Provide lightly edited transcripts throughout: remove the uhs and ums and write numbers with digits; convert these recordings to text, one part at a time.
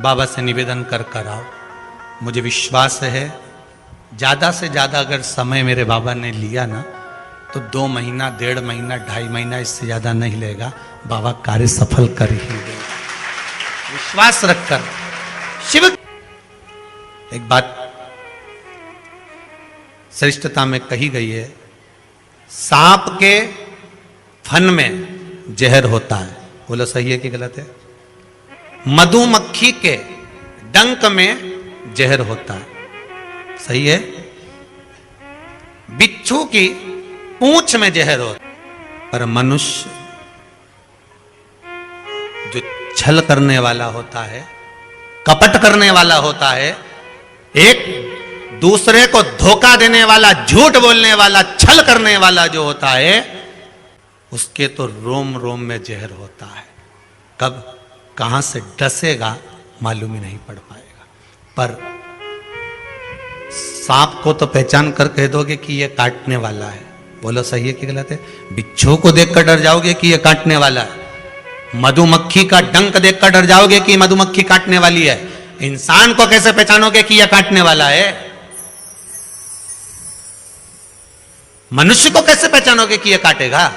बाबा से निवेदन कर कर आओ। मुझे विश्वास है ज़्यादा से ज़्यादा अगर समय मेरे बाबा ने लिया ना तो 2 महीना, 1.5 महीना, 2.5 महीना, इससे ज़्यादा नहीं लेगा। बाबा कार्य सफल कर ही देगा, विश्वास रखकर। शिव एक बात श्रेष्ठता में कही गई है, सांप के फन में जहर होता है। बोलो सही है कि गलत है? मधुमक्खी के डंक में जहर होता है, सही है? बिच्छू की पूंछ में जहर होता है। पर मनुष्य जो छल करने वाला होता है, कपट करने वाला होता है, एक दूसरे को धोखा देने वाला, झूठ बोलने वाला, छल करने वाला जो होता है, उसके तो रोम रोम में जहर होता है। कब कहां से डसेगा मालूम ही नहीं पड़ पाएगा। पर सांप को तो पहचान कर कह दोगे कि ये काटने वाला है। बोलो सही है कि गलत है? बिच्छू को देखकर डर जाओगे कि ये काटने वाला है। मधुमक्खी का डंक देखकर डर जाओगे कि मधुमक्खी काटने वाली है। इंसान को कैसे पहचानोगे कि यह काटने वाला है? मनुष्य को कैसे पहचानोगे कि यह काटेगा?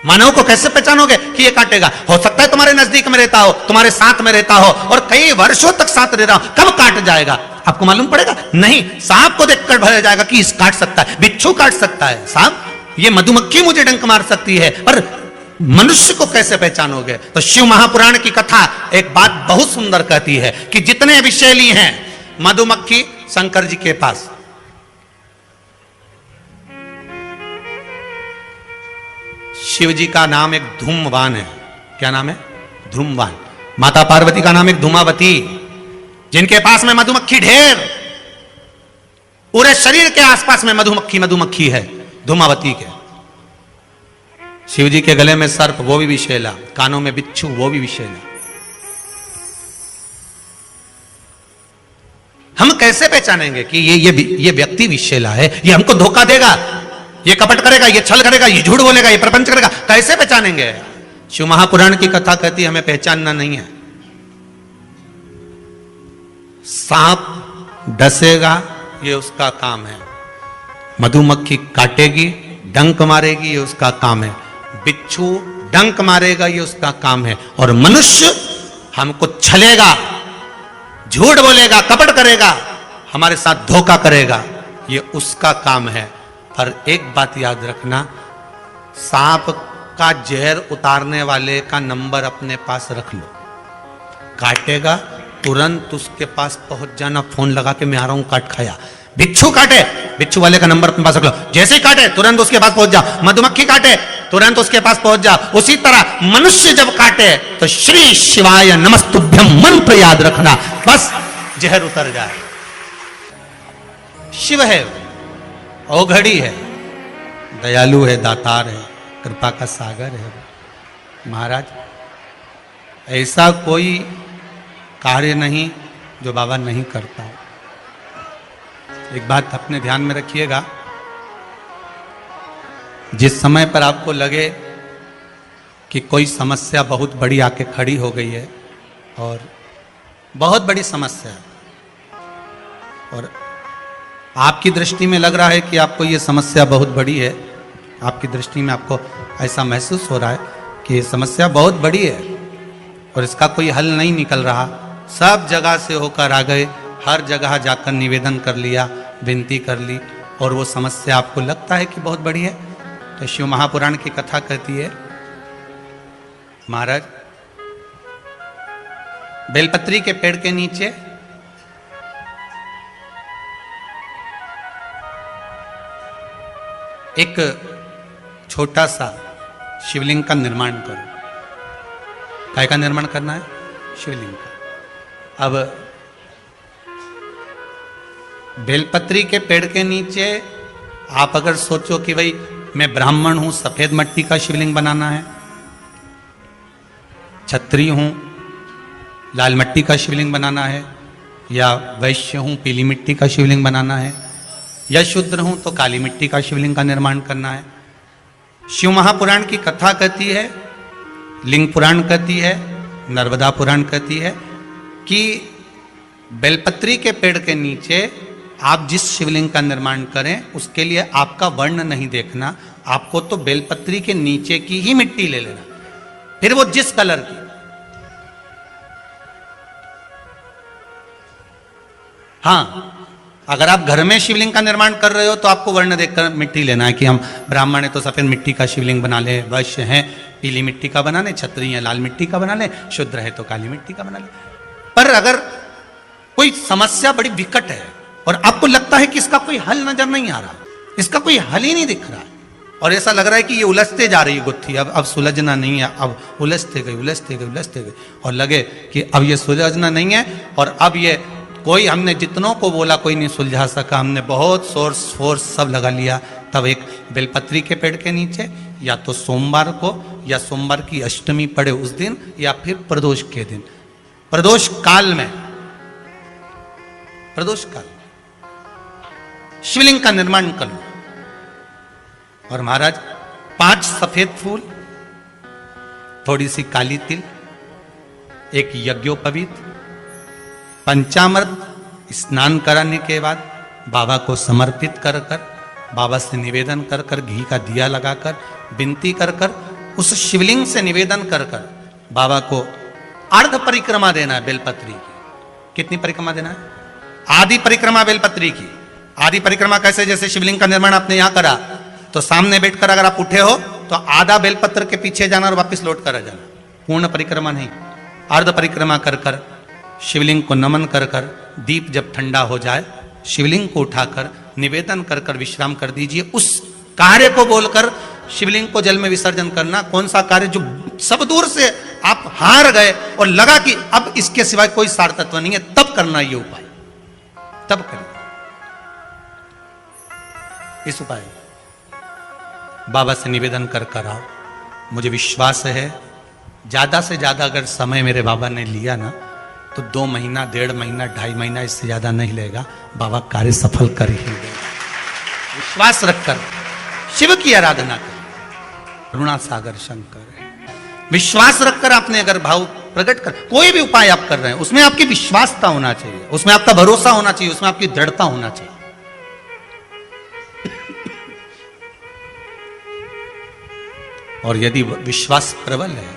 मानव को कैसे पहचानोगे कि यह काटेगा? हो सकता है तुम्हारे नजदीक में रहता हो, तुम्हारे साथ में रहता हो और कई वर्षों तक साथ रह रहा हो, कब काट जाएगा आपको मालूम पड़ेगा? नहीं। सांप को देखकर भर जाएगा कि इस काट सकता है, बिच्छू काट सकता है, सांप, ये मधुमक्खी मुझे डंक मार सकती है, पर मनुष्य को कैसे पहचानोगे? तो शिव महापुराण की कथा एक बात बहुत सुंदर कहती है कि जितने विषैली हैं, मधुमक्खी शंकर जी के पास, शिव जी का नाम एक धूमवान है। क्या नाम है? धूमवान। माता पार्वती का नाम एक धूमावती, जिनके पास में मधुमक्खी ढेर, पूरे शरीर के आसपास में मधुमक्खी है, धूमावती के। शिव जी के गले में सर्प, वो भी विषैला, कानों में बिच्छू, वो भी विषैला। हम कैसे पहचानेंगे कि ये व्यक्ति विषैला है, ये हमको धोखा देगा, ये कपट करेगा, ये छल करेगा, ये झूठ बोलेगा, ये प्रपंच करेगा? कैसे पहचानेंगे? शिव महापुराण की कथा कहती है हमें पहचानना नहीं है। सांप डसेगा, ये उसका काम है। मधुमक्खी काटेगी, डंक मारेगी, ये उसका काम है। बिच्छू डंक मारेगा, ये उसका काम है। और मनुष्य हमको छलेगा, झूठ बोलेगा, कपट करेगा, हमारे साथ धोखा करेगा, ये उसका काम है। पर एक बात याद रखना, सांप का जहर उतारने वाले का नंबर अपने पास रख लो। काटेगा तुरंत उसके पास पहुंच जाना, फोन लगा के मैं आ रहा हूं, काट खाया। बिच्छू काटे, बिच्छू वाले का नंबर अपने पास रख लो, जैसे ही काटे तुरंत उसके पास पहुंच जाओ। मधुमक्खी काटे तुरंत उसके पास पहुंच जाओ। उसी तरह मनुष्य जब काटे तो श्री शिवाय नमस्तुभ्यम मंत्र याद रखना, बस जहर उतर जाए। शिव है, औघड़ी है, दयालु है, दातार है, कृपा का सागर है। महाराज ऐसा कोई कार्य नहीं जो बाबा नहीं करता। एक बात अपने ध्यान में रखिएगा, जिस समय पर आपको लगे कि कोई समस्या बहुत बड़ी आके खड़ी हो गई है, और बहुत बड़ी समस्या है, और आपकी दृष्टि में लग रहा है कि आपको ये समस्या बहुत बड़ी है, आपकी दृष्टि में आपको ऐसा महसूस हो रहा है कि ये समस्या बहुत बड़ी है और इसका कोई हल नहीं निकल रहा, सब जगह से होकर आ गए, हर जगह जाकर निवेदन कर लिया, विनती कर ली, और वो समस्या आपको लगता है कि बहुत बड़ी है, तो शिव महापुराण की कथा कहती है, महाराज बेलपत्री के पेड़ के नीचे एक छोटा सा शिवलिंग का निर्माण करो। काय का निर्माण करना है? शिवलिंग का। अब बेलपत्री के पेड़ के नीचे आप अगर सोचो कि भाई मैं ब्राह्मण हूं, सफेद मिट्टी का शिवलिंग बनाना है, क्षत्रिय हूं, लाल मिट्टी का शिवलिंग बनाना है, या वैश्य हूं, पीली मिट्टी का शिवलिंग बनाना है, या शूद्र हूं तो काली मिट्टी का शिवलिंग का निर्माण करना है। शिव महापुराण की कथा कहती है, लिंग पुराण कहती है, नर्मदा पुराण कहती है कि बेलपत्री के पेड़ के नीचे आप जिस शिवलिंग का निर्माण करें उसके लिए आपका वर्ण नहीं देखना, आपको तो बेलपत्री के नीचे की ही मिट्टी ले लेना, फिर वो जिस कलर की। हाँ, अगर आप घर में शिवलिंग का निर्माण कर रहे हो तो आपको वर्ण देखकर मिट्टी लेना है कि हम ब्राह्मण है तो सफेद मिट्टी का शिवलिंग बना ले, वैश्य हैं पीली मिट्टी का बना ले, क्षत्रिय है लाल मिट्टी का बना ले, शूद्र है तो काली मिट्टी का बना ले। पर अगर कोई समस्या बड़ी विकट है और आपको लगता है कि इसका कोई हल नजर नहीं आ रहा, इसका कोई हल ही नहीं दिख रहा है, और ऐसा लग रहा है कि ये उलझते जा रही है गुत्थी, अब सुलझना नहीं है, अब उलझते गई, और लगे कि अब ये सुलझना नहीं है, और अब ये कोई, हमने जितनों को बोला कोई नहीं सुलझा सका, हमने बहुत सोर्स फोर्स सब लगा लिया, तब एक बेलपत्री के पेड़ के नीचे या तो सोमवार को या सोमवार की अष्टमी पड़े उस दिन या फिर प्रदोष के दिन, प्रदोष काल में शिवलिंग का निर्माण कर लो। और महाराज 5 सफेद फूल, थोड़ी सी काली तिल, एक यज्ञोपवीत, पंचामृत स्नान कराने के बाद बाबा को समर्पित कर कर, बाबा से निवेदन कर कर, घी का दिया लगाकर विनती कर कर, उस शिवलिंग से निवेदन कर कर बाबा को अर्ध परिक्रमा देना है बेलपत्री की। कितनी परिक्रमा देना है? आधी परिक्रमा बेलपत्री की। आधी परिक्रमा कैसे? जैसे शिवलिंग का निर्माण आपने यहां करा तो सामने बैठकर अगर आप उठे हो तो आधा बेलपत्र के पीछे जाना और वापस लौट कर आ जाना, पूर्ण परिक्रमा नहीं, अर्ध परिक्रमा कर कर शिवलिंग को नमन कर कर, दीप जब ठंडा हो जाए शिवलिंग को उठाकर निवेदन कर कर विश्राम कर दीजिए। उस कार्य को बोलकर शिवलिंग को जल में विसर्जन करना। कौन सा कार्य? जो सब दूर से आप हार गए और लगा कि अब इसके सिवाय कोई सार तत्व नहीं है, तब करना ये उपाय, तब करिए इस उपाय। बाबा से निवेदन कर कर आओ। मुझे विश्वास है ज्यादा से ज्यादा अगर समय मेरे बाबा ने लिया ना तो 2 महीना, 1.5 महीना, 2.5 महीना, इससे ज्यादा नहीं लेगा। बाबा कार्य सफल कर ही देगा। विश्वास रखकर शिव की आराधना कर, करुणा सागर शंकर है। विश्वास रखकर आपने अगर भाव प्रकट कर, कोई भी उपाय आप कर रहे हैं उसमें आपकी विश्वासता होना चाहिए, उसमें आपका भरोसा होना चाहिए, उसमें आपकी दृढ़ता होना चाहिए। और यदि विश्वास प्रबल है,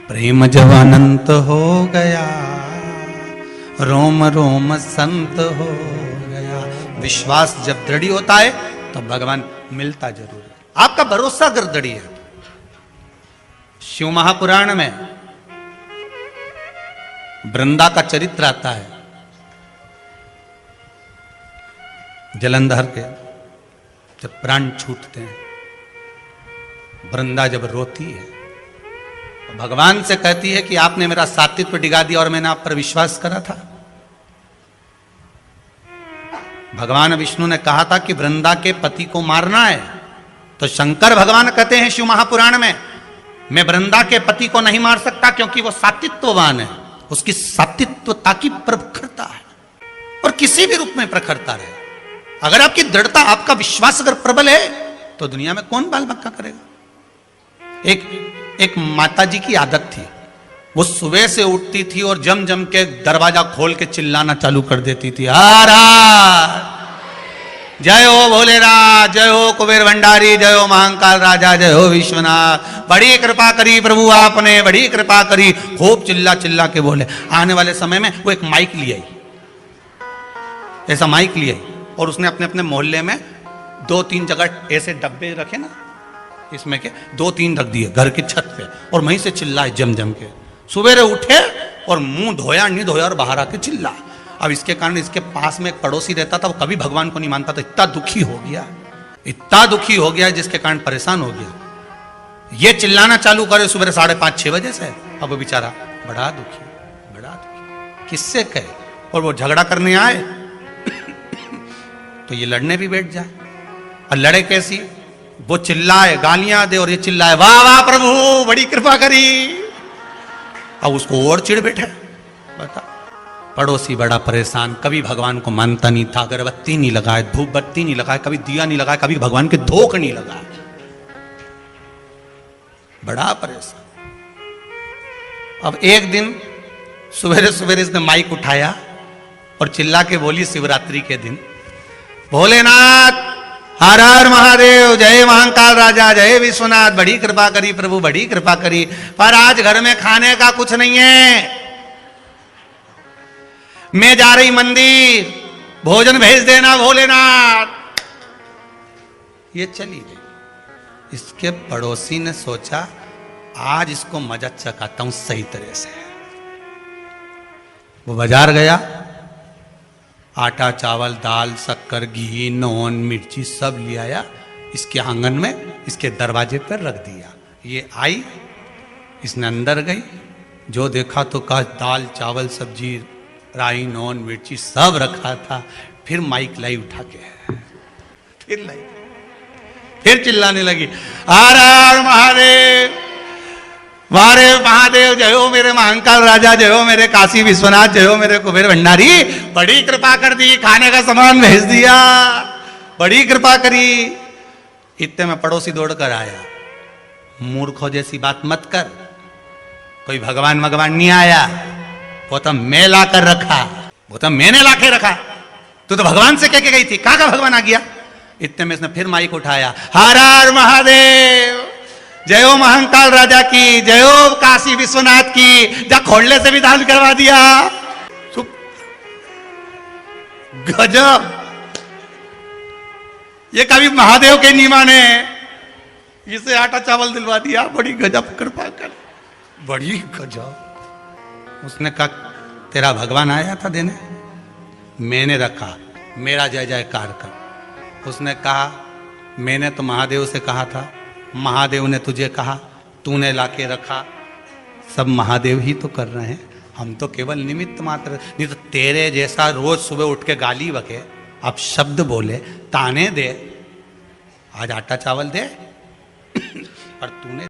प्रेम जब अनंत हो गया, रोम रोम संत हो गया। विश्वास जब दृढ़ होता है तो भगवान मिलता जरूर है। आपका भरोसा अगर दृढ़ है। शिव महापुराण में वृंदा का चरित्र आता है। जलंधर के जब प्राण छूटते हैं, वृंदा जब रोती है तो भगवान से कहती है कि आपने मेरा सात्वित्व डिगा दिया और मैंने आप पर विश्वास करा था। भगवान विष्णु ने कहा था कि वृंदा के पति को मारना है, तो शंकर भगवान कहते हैं शिव महापुराण में, मैं वृंदा के पति को नहीं मार सकता क्योंकि वो सात्वित्ववान है, उसकी सात्वित्वता की प्रखरता है और किसी भी रूप में प्रखरता रहे। अगर आपकी दृढ़ता, आपका विश्वास अगर प्रबल है तो दुनिया में कौन बाल बक्का करेगा। एक माता जी की आदत थी, वो सुबह से उठती थी और जम जम के दरवाजा खोल के चिल्लाना चालू कर देती थी, हर हर, जय हो भोलेनाथ, जय हो कुबेर भंडारी, जय हो महाकाल राजा, जय हो विश्वनाथ, बड़ी कृपा करी प्रभु आपने, बड़ी कृपा करी। खूब चिल्ला चिल्ला के बोले। आने वाले समय में वो एक माइक ले आई, ऐसा माइक ले आई, और उसने अपने अपने मोहल्ले में 2-3 जगह ऐसे डब्बे रखे ना, इसमें के 2-3 रख दिए घर की छत पे, और वहीं से चिल्लाए जम जम के। सुबेरे उठे और मुंह धोया नहीं धोया और बाहर आके चिल्लाए। अब इसके कारण इसके पास में एक पड़ोसी रहता था, वो कभी भगवान को नहीं मानता था, इतना दुखी हो गया जिसके कारण परेशान हो गया। ये चिल्लाना चालू करे सुबह 5:30-6 बजे से। अब वो बेचारा बड़ा दुखी, किससे कहे, और वो झगड़ा करने आए तो ये लड़ने भी बैठ जाए। और लड़े कैसी? वो चिल्लाए, गालियां दे, और ये चिल्लाए, वाह वाह प्रभु बड़ी कृपा करी। अब उसको और चिढ़ बैठे। बता, पड़ोसी बड़ा परेशान, कभी भगवान को मानता नहीं था, अगरबत्ती नहीं लगाए, धूप बत्ती नहीं लगाए, कभी दिया नहीं लगाया, कभी भगवान के धोख नहीं लगाए, बड़ा परेशान। अब एक दिन सवेरे सवेरे इसने माइक उठाया और चिल्ला के बोली शिवरात्रि के दिन, भोलेनाथ हर हर महादेव, जय महाकाल राजा, जय विश्वनाथ, बड़ी कृपा करी प्रभु, बड़ी कृपा करी, पर आज घर में खाने का कुछ नहीं है, मैं जा रही मंदिर, भोजन भेज देना भोलेनाथ। ये चली गई। इसके पड़ोसी ने सोचा आज इसको मजा चखाता हूं सही तरह से। वो बाजार गया, आटा चावल दाल शक्कर घी नॉन मिर्ची सब ले आया, इसके आंगन में इसके दरवाजे पर रख दिया। ये आई, इसने अंदर गई, जो देखा तो कहा दाल चावल सब्जी राई नॉन मिर्ची सब रखा था। फिर माइक लाई उठा के, फिर लाई, फिर चिल्लाने लगी, हर हर महादेव, वारे महादेव, जय हो मेरे महाकाल राजा, जय हो मेरे काशी विश्वनाथ, जय हो मेरे कुबेर भंडारी, बड़ी कृपा कर दी, खाने का सामान भेज दिया, बड़ी कृपा करी। इतने में पड़ोसी दौड़ कर आया, मूर्खों जैसी बात मत कर, कोई भगवान नहीं आया, वो तो मैं ला कर रखा, वो तो मैंने ला के रखा, तू तो भगवान से कह के गई थी, कहां का भगवान आ गया। इतने में इसने फिर माइक उठाया, हर हर महादेव, जय हो महाकाल राजा की, जय हो काशी विश्वनाथ की, जा खोलने से भी दान करवा दिया। गजब, ये कभी महादेव के नहीं माने, इसे आटा चावल दिलवा दिया, बड़ी गजब कृपा कर, बड़ी गजब। उसने कहा तेरा भगवान आया था देने, मैंने रखा, मेरा जय जयकार कर। उसने कहा मैंने तो महादेव से कहा था, महादेव ने तुझे कहा, तूने लाके रखा, सब महादेव ही तो कर रहे हैं, हम तो केवल निमित्त मात्र। नहीं तो तेरे जैसा रोज सुबह उठ के गाली बके, अब शब्द बोले, ताने दे, आज आटा चावल दे, पर तूने